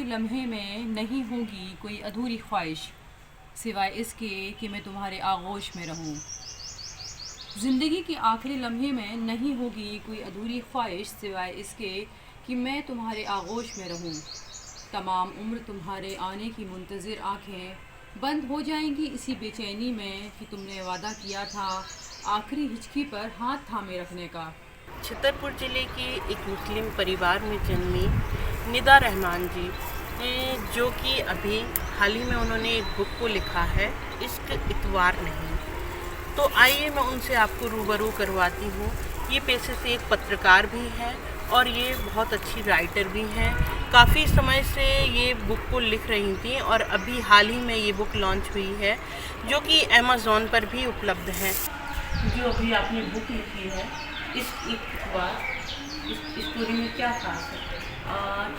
लम्हे में नहीं होगी कोई अधूरी ख्वाहिश सिवाय इसके कि मैं तुम्हारे आगोश में रहूं। ज़िंदगी के आखिरी लम्हे में नहीं होगी कोई अधूरी ख्वाहिश सिवाय इसके कि मैं तुम्हारे आगोश में रहूं। तमाम उम्र तुम्हारे आने की मुंतज़िर आँखें बंद हो जाएंगी इसी बेचैनी में कि तुमने वादा किया था आखिरी हिचकी पर हाथ थामे रखने का। छतरपुर ज़िले के एक मुस्लिम परिवार में जन्मी निदा रहमान जी, जो कि अभी हाल ही में उन्होंने एक बुक को लिखा है, इश्क इतवार नहीं। तो आइए मैं उनसे आपको रूबरू करवाती हूँ। ये पेशे से एक पत्रकार भी हैं और ये बहुत अच्छी राइटर भी हैं। काफ़ी समय से ये बुक को लिख रही थी और अभी हाल ही में ये बुक लॉन्च हुई है, जो कि अमेज़ॉन पर भी उपलब्ध है। जो अभी आपने बुक लिखी है इश्क इतवार, इस स्टोरी में क्या खास है?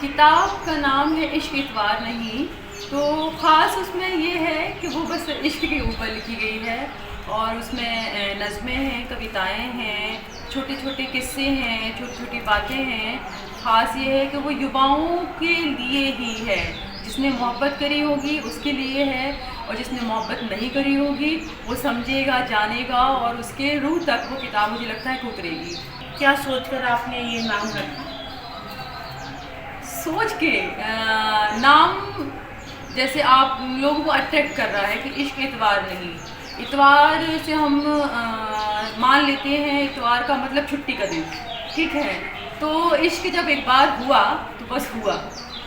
किताब का नाम है इश्क इतवार नहीं, तो ख़ास उसमें ये है कि वो बस इश्क के ऊपर लिखी गई है और उसमें नज़में हैं, कविताएं हैं, छोटे छोटे किस्से हैं, छोटी छोटी बातें हैं। ख़ास ये है कि वो युवाओं के लिए ही है। जिसने मोहब्बत करी होगी उसके लिए है और जिसने मोहब्बत नहीं करी होगी वो समझेगा, जानेगा और उसके रूह तक वो किताब मुझे लगता है उतरेगी। क्या सोचकर आपने ये नाम रखा? सोच के नाम जैसे आप लोगों को अट्रैक्ट कर रहा है कि इश्क इतवार नहीं। इतवार से हम मान लेते हैं इतवार का मतलब छुट्टी का दिन, ठीक है। तो इश्क जब एक बार हुआ तो बस हुआ,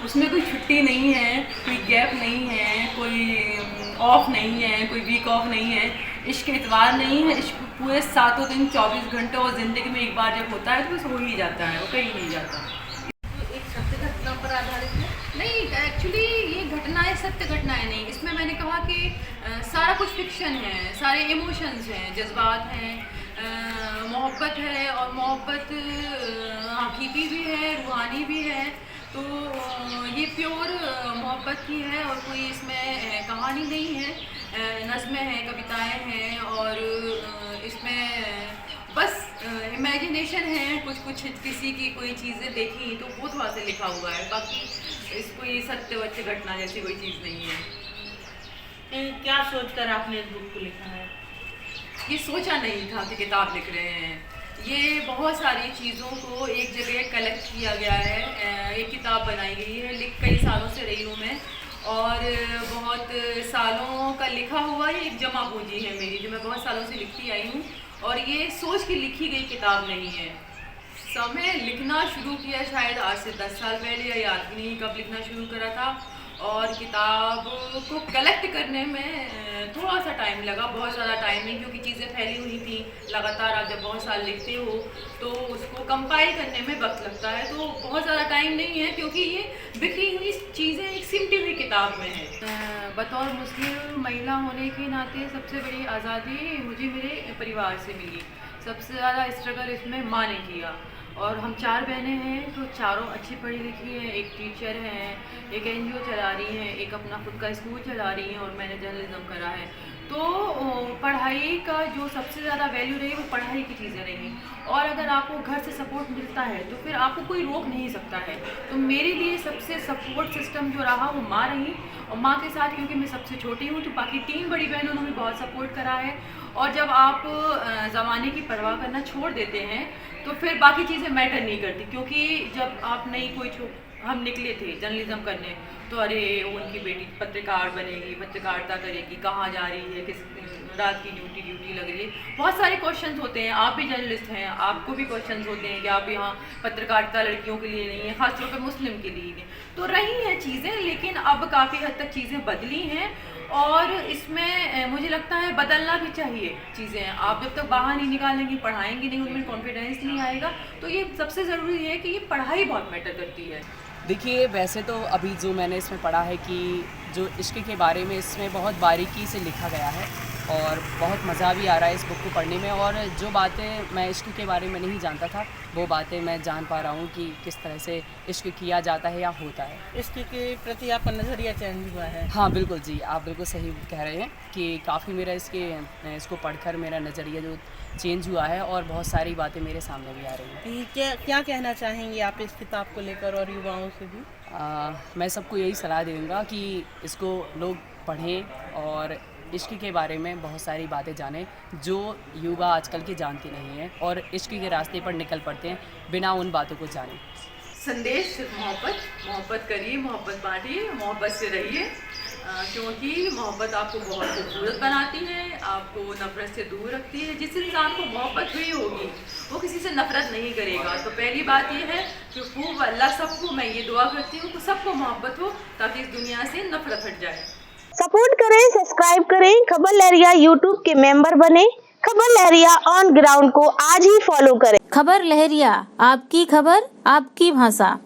उसमें कोई छुट्टी नहीं है, कोई गैप नहीं है, कोई ऑफ नहीं है, कोई वीक ऑफ नहीं है। इश्क इतवार नहीं है, इश्क पूरे 7 दिन 24 घंटे और ज़िंदगी में एक बार जब होता है तो बस हो ही जाता है, वो कहीं नहीं जाता। एक सत्य घटना पर आधारित है? नहीं, एक्चुअली ये घटनाएं सत्य घटनाएं नहीं। इसमें मैंने कहा कि सारा कुछ फिक्शन है, सारे इमोशंस हैं, जज्बात हैं, मोहब्बत है और मोहब्बत हकीकी भी है, रूहानी भी है। तो ये प्योर मोहब्बत की है और कोई इसमें कहानी नहीं है। नज़्में हैं, कविताएं हैं और इसमें बस इमेजिनेशन है, कुछ कुछ किसी की कोई चीज़ें देखी तो वो थोड़ा सा लिखा हुआ है। बाकी इसको ये सत्य वत्य घटना जैसी कोई चीज़ नहीं है। क्या सोचकर आपने इस बुक को लिखा है? ये सोचा नहीं था कि किताब लिख रहे हैं। ये बहुत सारी चीज़ों को एक जगह कलेक्ट किया गया है, एक किताब बनाई गई है। कई सालों से रही हूँ मैं और बहुत सालों का लिखा हुआ ये एक जमा पूंजी है मेरी, जो मैं बहुत सालों से लिखती आई हूँ और ये सोच के लिखी गई किताब नहीं है। समय लिखना शुरू किया शायद आज से 10 साल पहले, या याद भी नहीं कब लिखना शुरू करा था। और किताब को कलेक्ट करने में थोड़ा सा टाइम लगा, बहुत ज़्यादा टाइम नहीं, क्योंकि चीज़ें फैली हुई थी लगातार। आप जब बहुत साल लिखते हो तो उसको कंपाइल करने में वक्त लगता है, तो बहुत ज़्यादा टाइम नहीं है क्योंकि ये बिखरी हुई चीज़ें एक सिमटी हुई किताब में है। बतौर मुस्लिम महिला होने के नाते सबसे बड़ी आज़ादी मुझे मेरे परिवार से मिली। सबसे ज़्यादा स्ट्रगल इसमें माँ ने किया और हम 4 बहनें हैं, तो चारों अच्छी पढ़ी लिखी हैं। एक टीचर हैं, एक एनजीओ चला रही हैं, एक अपना खुद का स्कूल चला रही हैं और मैंने जर्नलिज्म करा है। तो पढ़ाई का जो सबसे ज़्यादा वैल्यू रही वो पढ़ाई की चीज़ें रही। और अगर आपको घर से सपोर्ट मिलता है तो फिर आपको कोई रोक नहीं सकता है। तो मेरे लिए सबसे सपोर्ट सिस्टम जो रहा वो माँ रही, और माँ के साथ क्योंकि मैं सबसे छोटी हूँ तो बाकी 3 बड़ी बहनों ने भी बहुत सपोर्ट करा है। और जब आप ज़माने की परवाह करना छोड़ देते हैं तो फिर बाकी चीज़ें मैटर नहीं करती, क्योंकि जब आप नई कोई हम निकले थे जर्नलिज्म करने तो अरे उनकी बेटी पत्रकार बनेगी, पत्रकारिता करेगी, कहाँ जा रही है, किस रात की ड्यूटी लग रही है। बहुत सारे क्वेश्चंस होते हैं, आप भी जर्नलिस्ट हैं, आपको भी क्वेश्चंस होते हैं कि आप यहाँ पत्रकारिता लड़कियों के लिए नहीं है, ख़ासतौर पर मुस्लिम के लिए नहीं। तो रही हैं चीज़ें, लेकिन अब काफ़ी हद तक चीज़ें बदली हैं और इसमें मुझे लगता है बदलना भी चाहिए चीज़ें। आप जब तक बाहर नहीं निकालेंगी, पढ़ाएंगी नहीं, उनमें कॉन्फिडेंस नहीं आएगा। तो ये सबसे ज़रूरी है कि ये पढ़ाई बहुत मैटर करती है। देखिए, वैसे तो अभी जो मैंने इसमें पढ़ा है कि जो इश्क के बारे में इसमें बहुत बारीकी से लिखा गया है और बहुत मज़ा भी आ रहा है इस बुक को पढ़ने में। और जो बातें मैं इश्क के बारे में नहीं जानता था वो बातें मैं जान पा रहा हूँ कि किस तरह से इश्क किया जाता है या होता है। इश्क के प्रति आपका नज़रिया चेंज हुआ है? हाँ बिल्कुल जी, आप बिल्कुल सही कह रहे हैं कि काफ़ी मेरा इसको पढ़कर मेरा नज़रिया जो चेंज हुआ है और बहुत सारी बातें मेरे सामने भी आ रही हैं। क्या क्या कहना चाहेंगे आप इस किताब को लेकर और युवाओं से भी? मैं सबको यही सलाह दूँगा कि इसको लोग पढ़ें और इश्क के बारे में बहुत सारी बातें जानें जो युवा आजकल के जानते नहीं हैं और इश्क के रास्ते पर निकल पड़ते हैं बिना उन बातों को जाने। संदेश सिर्फ मोहब्बत करिए, मोहब्बत बांटिए, मोहब्बत से रहिए, क्योंकि मोहब्बत आपको बहुत खूबसूरत बनाती है, आपको नफ़रत से दूर रखती है। जिस इंसान को मोहब्बत हुई होगी वो किसी से नफ़रत नहीं करेगा। तो पहली बात ये है कि खूब अल्लाह सबको, मैं ये दुआ करती हूँ कि सबको मोहब्बत हो ताकि इस दुनिया से नफ़रत हट जाए। सपोर्ट करें, सब्सक्राइब करें, खबर लहरिया यूट्यूब के मेंबर बने। खबर लहरिया ऑन ग्राउंड को आज ही फॉलो करें। खबर लहरिया, आपकी खबर आपकी भाषा।